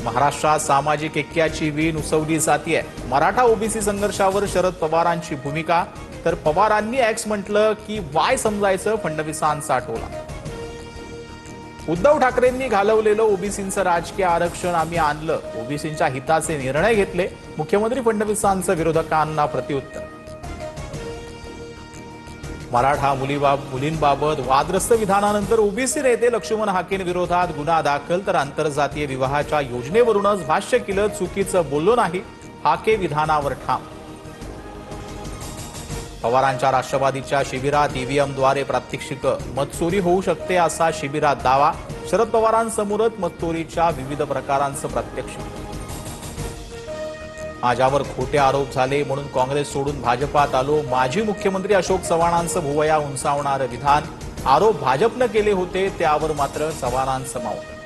महाराष्ट्रात सामाजिक ऐक्याची वीण उसवली जातीये। मराठा ओबीसी संघर्षावर शरद पवारांची भूमिका, तर पवारांनी एक्स म्हटलं की वाय समजायचं फडणवीसांचा टोला। उद्धव ठाकरेंनी घालवलेलं ओबीसींचं राजकीय आरक्षण आम्ही आणलं, ओबीसींच्या हिताचे निर्णय घेतले, मुख्यमंत्री फडणवीसांचं विरोधकांना प्रत्युत्तर। मराठा मुलींबाबत वादग्रस्त विधानानंतर ओबीसी नेते लक्ष्मण हाकेंविरोधात गुन्हा दाखल, तर आंतरजातीय विवाहाच्या योजनेवरूनच भाष्य केलं, चुकीचं बोललो नाही, हाके विधानावर ठाम। पवारांच्या राष्ट्रवादीच्या शिबिरात ईव्हीएमद्वारे प्रात्यक्षिक मतचोरी होऊ शकते असा शिबिरात दावा, शरद पवारांसमोरच मतचोरीच्या विविध प्रकारांचं प्रात्यक्षिक। माझ्यावर खोटे आरोप झाले म्हणून काँग्रेस सोडून भाजपात आलो, माजी मुख्यमंत्री अशोक चव्हाणांचं भुवया उंचावणारं विधान, आरोप भाजपनं केले होते त्यावर मात्र चव्हाणांचं मौन।